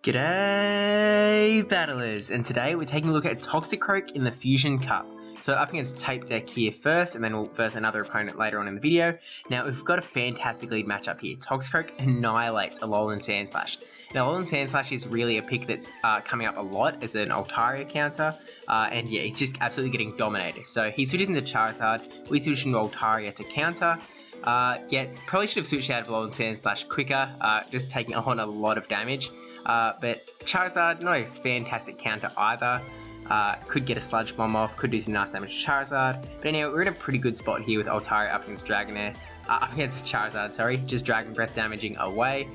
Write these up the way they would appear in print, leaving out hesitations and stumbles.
G'day battlers, and today we're taking a look at Toxicroak in the Fusion Cup. So up against Tape Deck here first, and then we'll verse another opponent later on in the video. Now we've got a fantastic lead matchup here. Toxicroak annihilates Alolan Sandslash. Now Alolan Sandslash is really a pick that's coming up a lot as an Altaria counter, and yeah, he's just absolutely getting dominated. So he switches into Charizard, we switch into Altaria to counter. Yeah, probably should have switched out of Alolan Sandslash quicker, just taking on a lot of damage. But Charizard, not a fantastic counter either. Could get a Sludge Bomb off, could do some nice damage to Charizard. But anyway, we're in a pretty good spot here with Altaria up against Dragonair. Up against Charizard, sorry, just Dragon Breath damaging away.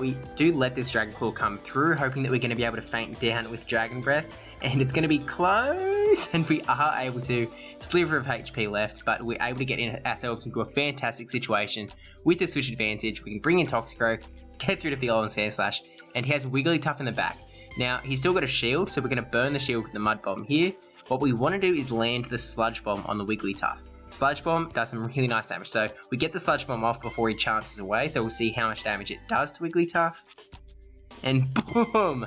We do let this Dragon Claw come through, hoping that we're going to be able to feint down with Dragon Breaths, and it's going to be close, and we are able to sliver of HP left, but we're able to get ourselves into a fantastic situation with the switch advantage. We can bring in Toxicroak, gets rid of the Alolan Sandslash, and he has Wigglytuff in the back. Now, he's still got a shield, so we're going to burn the shield with the Mud Bomb here. What we want to do is land the Sludge Bomb on the Wigglytuff. Sludge Bomb does some really nice damage, so we get the Sludge Bomb off before he chances away, so we'll see how much damage it does to Wigglytuff. And boom!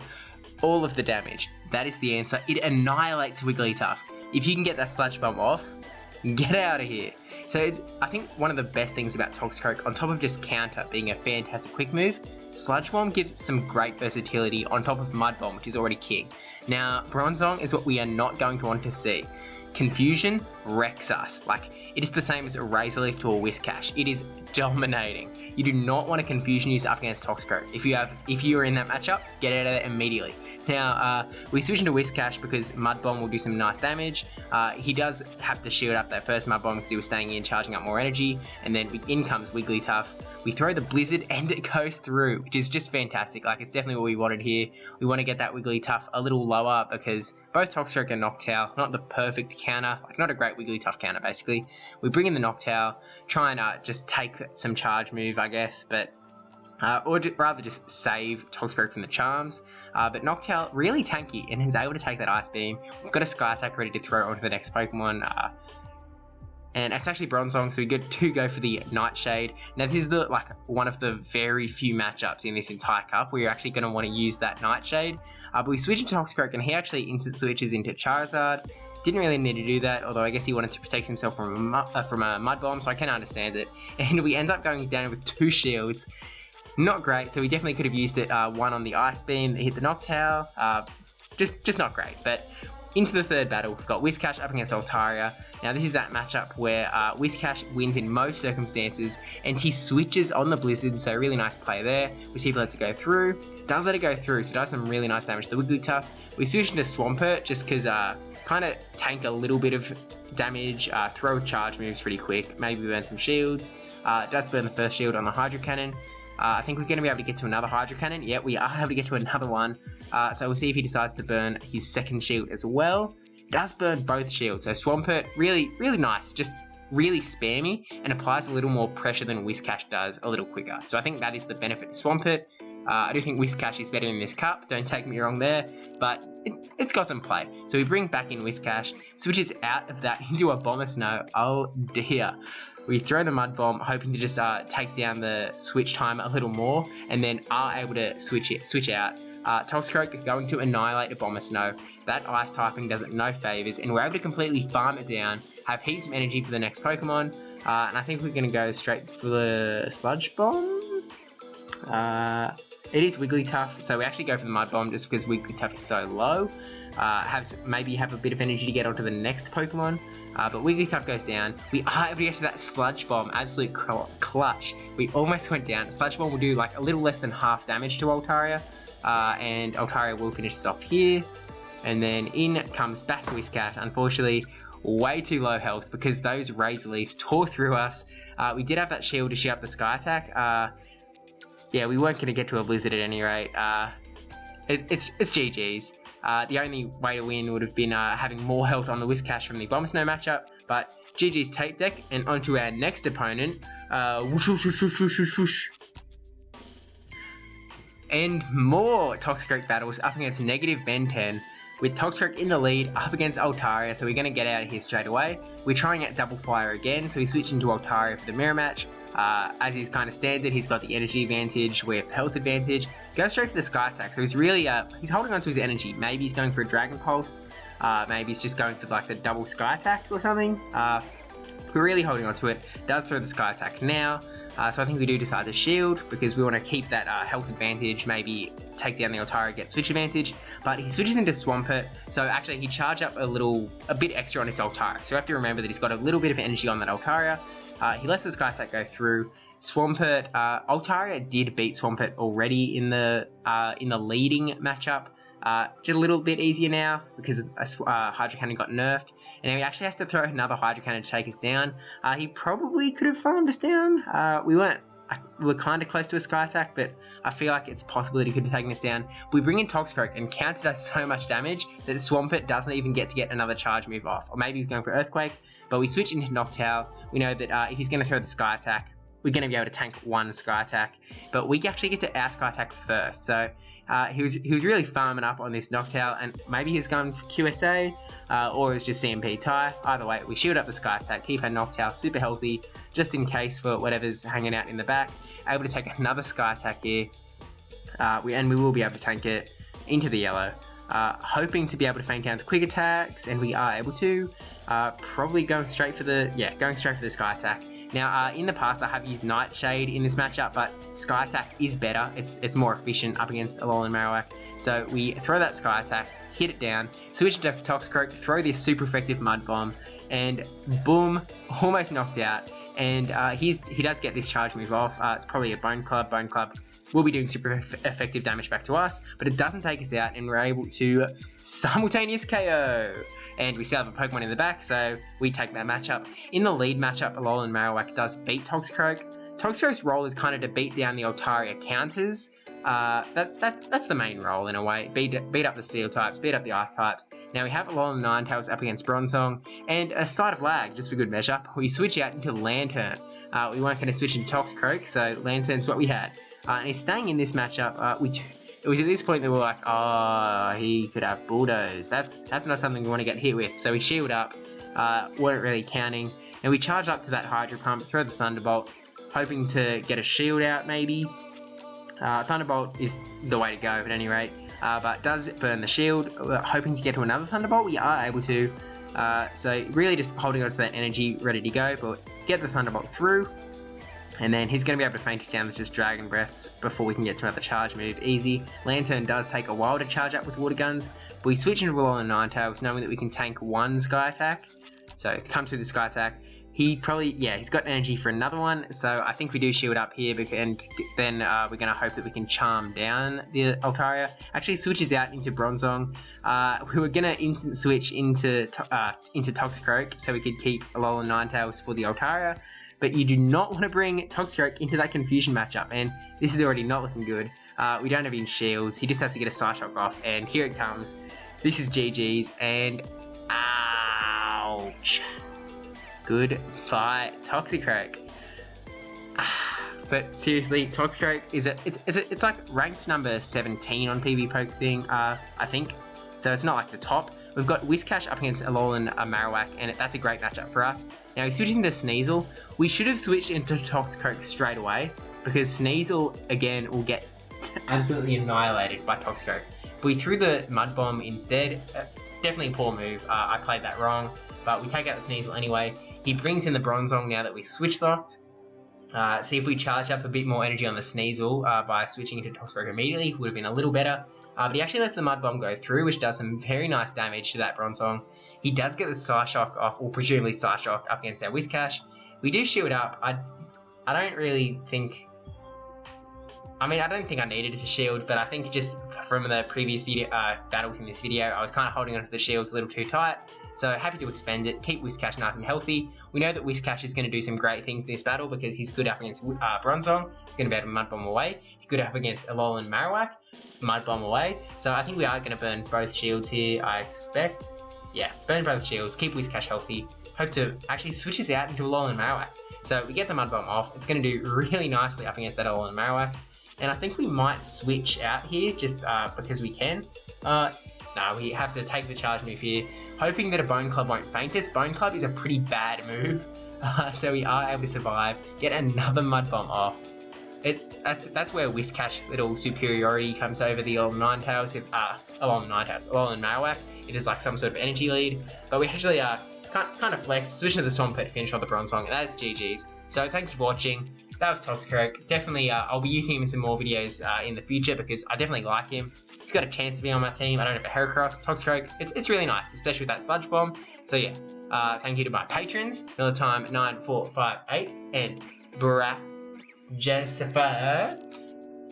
All of the damage. That is the answer. It annihilates Wigglytuff. If you can get that Sludge Bomb off, get out of here. So I think one of the best things about Toxicroak, on top of just counter being a fantastic quick move, Sludge Bomb gives some great versatility on top of Mud Bomb, which is already king. Now, Bronzong is what we are not going to want to see. Confusion wrecks us. Like, it is the same as a Razor Leaf to a Whiscash. It is dominating. You do not want a Confusion use up against Toxicroak. If you are in that matchup, get out of there immediately. Now, we switch into Whiscash because Mud Bomb will do some nice damage. He does have to shield up that first Mud Bomb because he was staying in, charging up more energy, and then in comes Wigglytuff. We throw the Blizzard and it goes through, which is just fantastic. Like, it's definitely what we wanted here. We want to get that Wigglytuff a little lower because both Toxicroak and Noctowl, not the perfect counter, like not a great Wigglytuff counter basically. We bring in the Noctowl, try and just take some charge move, I guess, but or rather just save Toxicroak from the charms. But Noctowl really tanky and is able to take that Ice Beam. We've got a Sky Attack ready to throw onto the next Pokemon. And it's actually Bronzong, so we get to go for the Nightshade. Now this is one of the very few matchups in this entire cup where you're actually going to want to use that Nightshade. But we switch into Toxicroak and he actually instant switches into Charizard. Didn't really need to do that, although I guess he wanted to protect himself from a Mud Bomb, so I can understand it. And we end up going down with 2 shields. Not great, so we definitely could have used it, one on the Ice Beam that hit the Noctowl. Just not great, but into the third battle, we've got Whiscash up against Altaria. Now this is that matchup where Whiscash wins in most circumstances, and he switches on the Blizzard, so really nice play there. We see if he lets it go through. Does let it go through, so it does some really nice damage to the Wigglytuff. We switch into Swampert just because kind of tank a little bit of damage, throw charge moves pretty quick, maybe burn some shields. Does burn the first shield on the Hydro Cannon. I think we're going to be able to get to another Hydro Cannon. Yeah, we are able to get to another one. So we'll see if he decides to burn his second shield as well. Does burn both shields. So Swampert, really, really nice. Just really spammy and applies a little more pressure than Whiscash does a little quicker. So I think that is the benefit to Swampert. I do think Whiscash is better in this cup. Don't take me wrong there. But it's got some play. So we bring back in Whiscash. Switches out of that into a Abomasnow. Oh dear. We throw the Mud Bomb, hoping to just take down the switch time a little more, and then are able to switch out. Toxicroak is going to annihilate Abomasnow. That Ice typing does it no favours, and we're able to completely farm it down, have heaps of energy for the next Pokemon, and I think we're going to go straight for the Sludge Bomb. It is Wigglytuff, so we actually go for the Mud Bomb just because Wigglytuff is so low. Maybe have a bit of energy to get onto the next Pokemon. But Wigglytuff goes down. We are able to get to that Sludge Bomb. Absolute clutch. We almost went down. Sludge Bomb will do like a little less than half damage to Altaria. And Altaria will finish this off here. And then in comes back to Whiscash. Unfortunately, way too low health because those Razor Leafs tore through us. We did have that shield to shield up the Sky Attack. Yeah, we weren't going to get to a Blizzard at any rate. It's GG's. The only way to win would have been having more health on the Whiscash from the Abomasnow matchup, but GG's Tape Deck, and onto our next opponent. Whoosh, whoosh, whoosh, whoosh, whoosh, whoosh. And more Toxicroak battles up against negative Ben 10, with Toxicroak in the lead up against Altaria, so we're going to get out of here straight away. We're trying out Double Flyer again, so we switch into Altaria for the mirror match. As is kind of standard, he's got the energy advantage, we have health advantage. Goes straight for the Sky Attack, so he's really he's holding on to his energy. Maybe he's going for a Dragon Pulse, maybe he's just going for like the double Sky Attack or something. We're really holding on to it. Does throw the Sky Attack now, so I think we do decide to shield because we want to keep that health advantage, maybe take down the Altaria, get switch advantage, but he switches into Swampert, so actually he charged up a bit extra on his Altaria, so we have to remember that he's got a little bit of energy on that Altaria. He lets the Sky Attack go through. Swampert, Altaria did beat Swampert already in the leading matchup. Just a little bit easier now because Hydro Cannon got nerfed, and now he actually has to throw another Hydro Cannon to take us down. He probably could have farmed us down. We were kind of close to a Sky Attack, but I feel like it's possible that he could have taken us down. We bring in Toxicroak and Counter does so much damage that Swampert doesn't even get another charge move off. Or maybe he's going for Earthquake, but we switch into Noctowl. We know that if he's going to throw the Sky Attack, we're going to be able to tank one Sky Attack, but we actually get to our Sky Attack first. So he was really farming up on this Noctowl, and maybe he's going for QSA, or it's just CMP tie. Either way, we shield up the Sky Attack, keep our Noctowl super healthy, just in case for whatever's hanging out in the back. Able to take another Sky Attack here, and we will be able to tank it into the yellow. Hoping to be able to feint down the quick attacks, and we are able to. Probably going straight for the Sky Attack. Now, in the past, I have used Nightshade in this matchup, but Sky Attack is better. It's more efficient up against Alolan Marowak. So we throw that Sky Attack, hit it down, switch it to Toxicroak, throw this super effective Mud Bomb, and boom, almost knocked out. And he does get this charge move off. It's probably a Bone Club. Bone Club will be doing super effective damage back to us, but it doesn't take us out, and we're able to simultaneous KO. And we still have a Pokemon in the back, so we take that matchup. In the lead matchup, Alolan Marowak does beat Toxicroak. Toxicroak's role is kind of to beat down the Altaria counters. That's the main role in a way. Beat up the Steel types, beat up the Ice types. Now we have Alolan Ninetales up against Bronzong, and a side of lag, just for good measure. We switch out into Lantern. We weren't going to switch into Toxicroak, so Lantern's what we had. And he's staying in this matchup. It was at this point that we were like, oh, he could have Bulldoze. That's not something we want to get hit with. So we shield up, weren't really counting, and we charge up to that Hydro Pump, throw the Thunderbolt, hoping to get a shield out maybe. Thunderbolt is the way to go at any rate, but does burn the shield. We're hoping to get to another Thunderbolt. We are able to, so really just holding on to that energy, ready to go, but get the Thunderbolt through. And then he's going to be able to feint us down with just Dragon Breaths before we can get to another charge move. Easy. Lantern does take a while to charge up with Water Guns, but we switch into Alolan Ninetales knowing that we can tank one Sky Attack. So come through the Sky Attack. He's got energy for another one, so I think we do shield up here, and then we're going to hope that we can charm down the Altaria. Actually switches out into Bronzong. We were going to instant switch into Toxicroak so we could keep Alolan Ninetales for the Altaria. But you do not want to bring Toxicroak into that Confusion matchup, and this is already not looking good. We don't have any shields, he just has to get a Psyshock off, and here it comes. This is GG's, and ouch. Goodbye, Toxicroak. But seriously, Toxicroak it's like ranked number 17 on PvP thing, I think. So it's not like the top. We've got Whiscash up against Alolan Marowak, and that's a great matchup for us. Now he's switching to Sneasel. We should have switched into Toxicroak straight away, because Sneasel, again, will get absolutely annihilated by Toxicroak. But we threw the Mud Bomb instead. Definitely a poor move. I played that wrong, but we take out the Sneasel anyway. He brings in the Bronzong now that we switch locked. See if we charge up a bit more energy on the Sneasel by switching into Toxicroak immediately, would have been a little better. But he actually lets the Mud Bomb go through, which does some very nice damage to that Bronzong. He does get the Psyshock off, or presumably Psyshock, up against our Whiscash. We do shield up. I don't really think... I don't think I needed to shield, but I think just from the previous video battles in this video, I was kind of holding onto the shields a little too tight. So happy to expend it, keep Whiscash nice and healthy. We know that Whiscash is going to do some great things in this battle because he's good up against Bronzong. He's going to be able to Mud Bomb away. He's good up against Alolan Marowak, Mud Bomb away. So I think we are going to burn both shields here, I expect. Yeah, burn both shields, keep Whiscash healthy. Hope to actually switch us out into Alolan Marowak. So we get the Mud Bomb off. It's going to do really nicely up against that Alolan Marowak. And I think we might switch out here just because we can. No, we have to take the charge move here, hoping that a Bone Club won't feint us. Bone Club is a pretty bad move. So we are able to survive, get another mud bomb off. That's where Whiskash little superiority comes over the old Ninetales. Along Marowak, it is like some sort of energy lead, but we actually kind of flex, especially the Swampert to finish on the Bronze Song, and that's GG's. So thanks for watching. That was Toxicroak. Definitely, I'll be using him in some more videos in the future because I definitely like him. He's got a chance to be on my team. I don't know if Heracross, Toxicroak. It's really nice, especially with that Sludge Bomb. So yeah, thank you to my patrons, Millertime 9458 and brajSF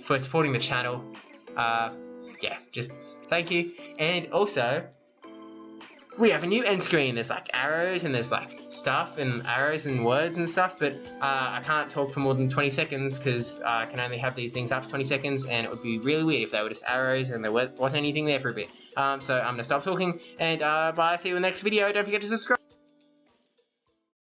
for supporting the channel. Yeah, just thank you. And also, we have a new end screen. There's like arrows and there's like stuff and arrows and words and stuff, but I can't talk for more than 20 seconds because I can only have these things up for 20 seconds, and it would be really weird if they were just arrows and there wasn't anything there for a bit. So I'm gonna stop talking and bye. See you in the next video. Don't forget to subscribe.